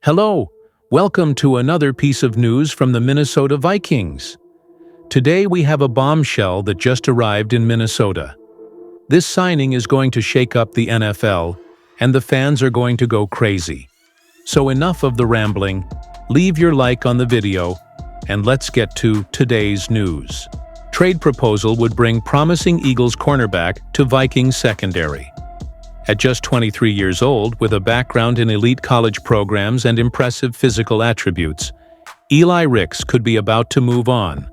Hello, welcome to another piece of news from the Minnesota Vikings. Today we have a bombshell that just arrived in Minnesota. This signing is going to shake up the NFL, and the fans are going to go crazy. So enough of the rambling, leave your like on the video, and let's get to today's news. Trade proposal would bring promising Eagles cornerback to Vikings secondary. At just 23 years old, with a background in elite college programs and impressive physical attributes, Eli Ricks could be about to move on,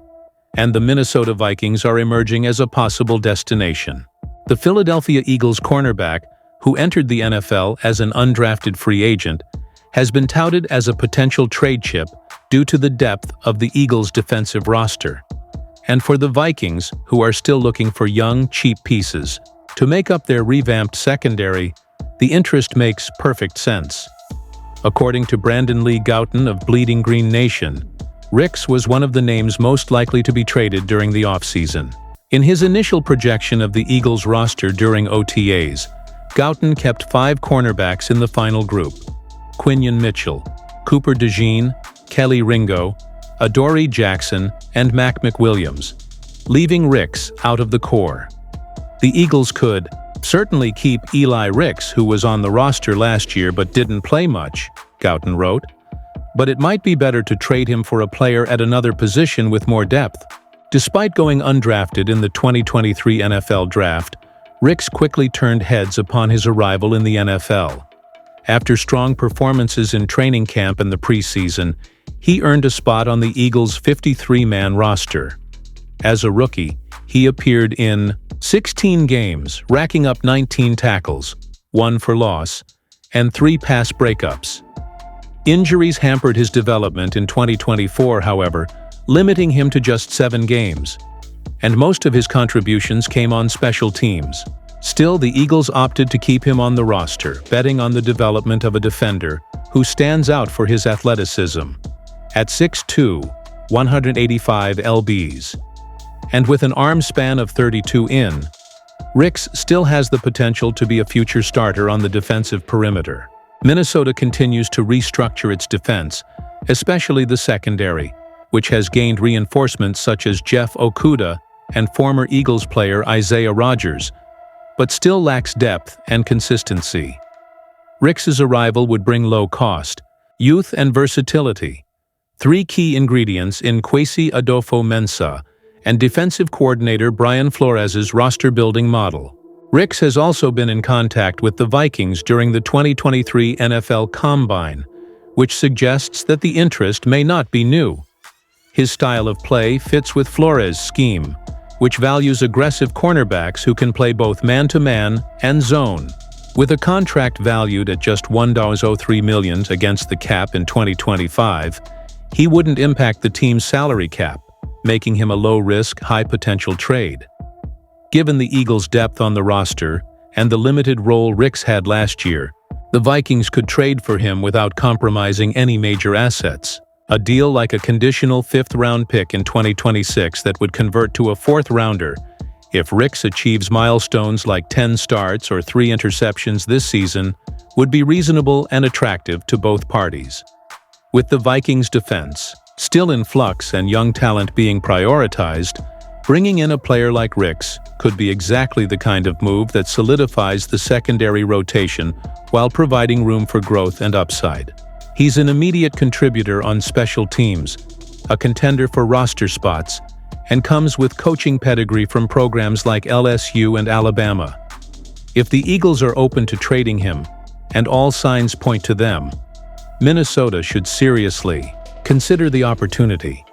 and the Minnesota Vikings are emerging as a possible destination. The Philadelphia Eagles cornerback, who entered the NFL as an undrafted free agent, has been touted as a potential trade chip due to the depth of the Eagles' defensive roster. And for the Vikings, who are still looking for young, cheap pieces to make up their revamped secondary, the interest makes perfect sense. According to Brandon Lee Gouton of Bleeding Green Nation, Ricks was one of the names most likely to be traded during the offseason. In his initial projection of the Eagles roster during OTAs, Gouton kept 5 cornerbacks in the final group: Quinion Mitchell, Cooper DeJean, Kelly Ringo, Adoree Jackson, and Mac McWilliams, leaving Ricks out of the core. The Eagles could certainly keep Eli Ricks, who was on the roster last year but didn't play much, Gouton wrote, but it might be better to trade him for a player at another position with more depth. Despite going undrafted in the 2023 NFL Draft, Ricks quickly turned heads upon his arrival in the NFL. After strong performances in training camp and the preseason, he earned a spot on the Eagles' 53-man roster. As a rookie, he appeared in 16 games, racking up 19 tackles, 1 for loss, and 3 pass breakups. Injuries hampered his development in 2024, however, limiting him to just 7 games, and most of his contributions came on special teams. Still, the Eagles opted to keep him on the roster, betting on the development of a defender who stands out for his athleticism. At 6'2", 185 lbs, and with an arm span of 32 in, Ricks still has the potential to be a future starter on the defensive perimeter. Minnesota continues to restructure its defense, especially the secondary, which has gained reinforcements such as Jeff Okudah and former Eagles player Isaiah Rodgers, but still lacks depth and consistency. Ricks's arrival would bring low cost, youth and versatility, 3 key ingredients in Kwesi Adofo-Mensah and defensive coordinator Brian Flores' roster-building model. Ricks has also been in contact with the Vikings during the 2023 NFL Combine, which suggests that the interest may not be new. His style of play fits with Flores' scheme, which values aggressive cornerbacks who can play both man-to-man and zone. With a contract valued at just $1.03 million against the cap in 2025, he wouldn't impact the team's salary cap, making him a low-risk, high-potential trade. Given the Eagles' depth on the roster and the limited role Ricks had last year, the Vikings could trade for him without compromising any major assets. A deal like a conditional 5th-round pick in 2026 that would convert to a 4th-rounder if Ricks achieves milestones like 10 starts or 3 interceptions this season would be reasonable and attractive to both parties. With the Vikings' defense still in flux and young talent being prioritized, bringing in a player like Ricks could be exactly the kind of move that solidifies the secondary rotation while providing room for growth and upside. He's an immediate contributor on special teams, a contender for roster spots, and comes with coaching pedigree from programs like LSU and Alabama. If the Eagles are open to trading him, and all signs point to them, Minnesota should seriously consider the opportunity.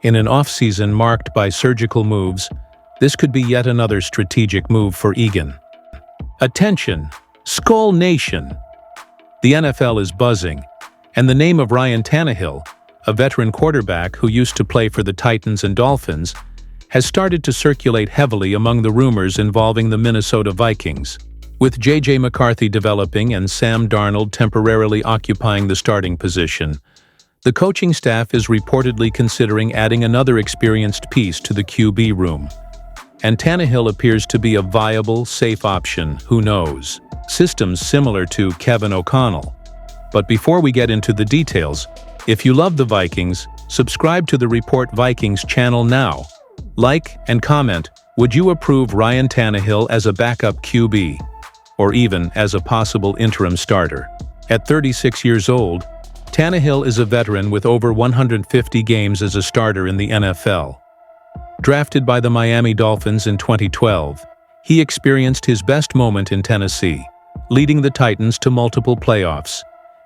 In an offseason marked by surgical moves, this could be yet another strategic move for Egan. Attention, Skull Nation! The NFL is buzzing, and the name of Ryan Tannehill, a veteran quarterback who used to play for the Titans and Dolphins, has started to circulate heavily among the rumors involving the Minnesota Vikings. With J.J. McCarthy developing and Sam Darnold temporarily occupying the starting position, the coaching staff is reportedly considering adding another experienced piece to the QB room. And Tannehill appears to be a viable, safe option, who knows. Systems similar to Kevin O'Connell. But before we get into the details, if you love the Vikings, subscribe to the Report Vikings channel now. Like and comment, would you approve Ryan Tannehill as a backup QB? Or even as a possible interim starter? At 36 years old, Tannehill is a veteran with over 150 games as a starter in the NFL. Drafted by the Miami Dolphins in 2012, he experienced his best moment in Tennessee, leading the Titans to multiple playoffs,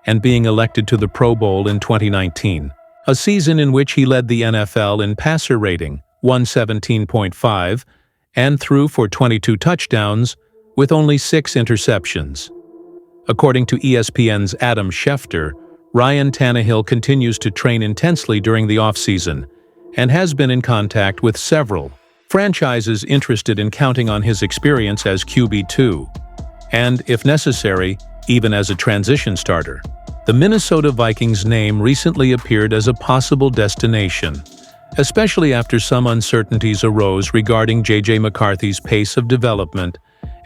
and being elected to the Pro Bowl in 2019, a season in which he led the NFL in passer rating, 117.5, and threw for 22 touchdowns with only 6 interceptions. According to ESPN's Adam Schefter, Ryan Tannehill continues to train intensely during the offseason and has been in contact with several franchises interested in counting on his experience as QB2, and, if necessary, even as a transition starter. The Minnesota Vikings name recently appeared as a possible destination, especially after some uncertainties arose regarding J.J. McCarthy's pace of development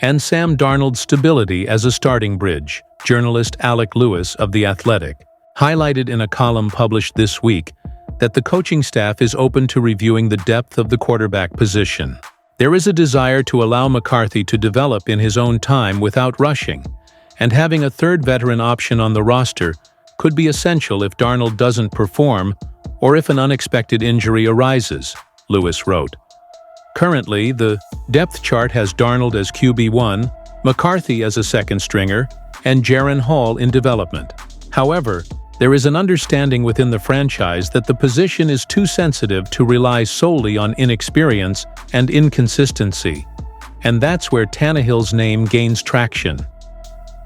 and Sam Darnold's stability as a starting bridge. Journalist Alec Lewis of The Athletic highlighted in a column published this week that the coaching staff is open to reviewing the depth of the quarterback position. There is a desire to allow McCarthy to develop in his own time without rushing, and having a third veteran option on the roster could be essential if Darnold doesn't perform or if an unexpected injury arises, Lewis wrote. Currently, the depth chart has Darnold as QB1, McCarthy as a second stringer, and Jaren Hall in development. However, there is an understanding within the franchise that the position is too sensitive to rely solely on inexperience and inconsistency, and that's where Tannehill's name gains traction.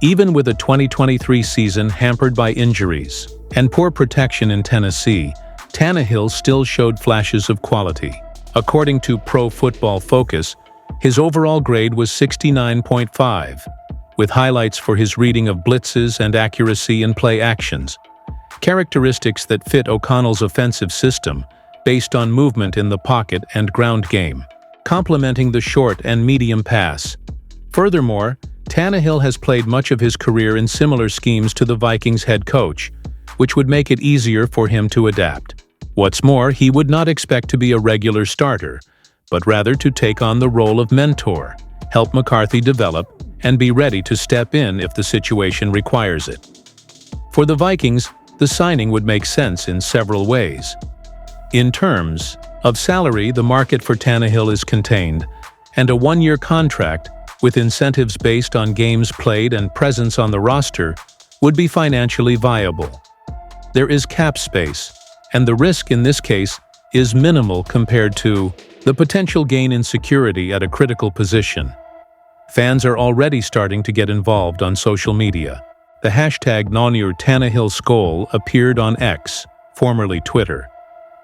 Even with a 2023 season hampered by injuries and poor protection in Tennessee, Tannehill still showed flashes of quality. According to Pro Football Focus, his overall grade was 69.5, with highlights for his reading of blitzes and accuracy in play actions, characteristics that fit O'Connell's offensive system based on movement in the pocket and ground game, complementing the short and medium pass. Furthermore, Tannehill has played much of his career in similar schemes to the Vikings head coach, which would make it easier for him to adapt. What's more, he would not expect to be a regular starter, but rather to take on the role of mentor, help McCarthy develop, and be ready to step in if the situation requires it. For the Vikings, the signing would make sense in several ways. In terms of salary, the market for Tannehill is contained, and a one-year contract, with incentives based on games played and presence on the roster, would be financially viable. There is cap space, and the risk in this case is minimal compared to the potential gain in security at a critical position. Fans are already starting to get involved on social media. The hashtag #NonYourTannehillSkull appeared on X, formerly Twitter,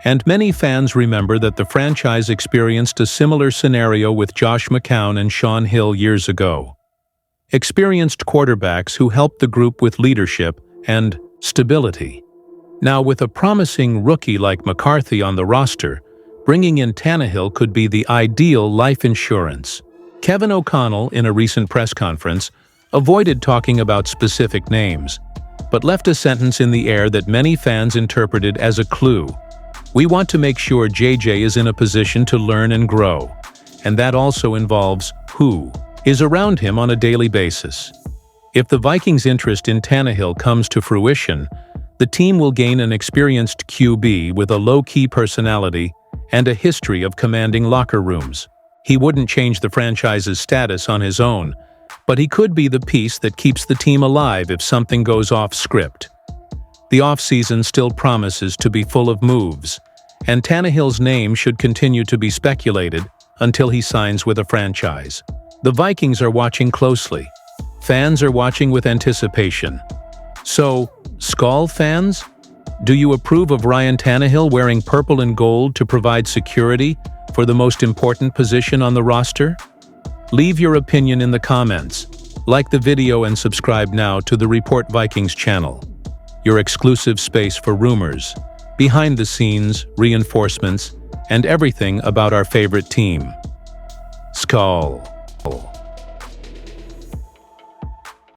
and many fans remember that the franchise experienced a similar scenario with Josh McCown and Shaun Hill years ago. Experienced quarterbacks who helped the group with leadership and stability. Now, with a promising rookie like McCarthy on the roster, bringing in Tannehill could be the ideal life insurance. Kevin O'Connell, in a recent press conference, avoided talking about specific names, but left a sentence in the air that many fans interpreted as a clue. We want to make sure JJ is in a position to learn and grow, and that also involves who is around him on a daily basis. If the Vikings' interest in Tannehill comes to fruition, the team will gain an experienced QB with a low-key personality and a history of commanding locker rooms. He wouldn't change the franchise's status on his own, but he could be the piece that keeps the team alive if something goes off script. The offseason still promises to be full of moves, and Tannehill's name should continue to be speculated until he signs with a franchise. The Vikings are watching closely. Fans are watching with anticipation. So, Skull fans? Do you approve of Ryan Tannehill wearing purple and gold to provide security for the most important position on the roster? Leave your opinion in the comments. Like the video and subscribe now to the Report Vikings channel, your exclusive space for rumors, behind the scenes, reinforcements, and everything about our favorite team. Skull.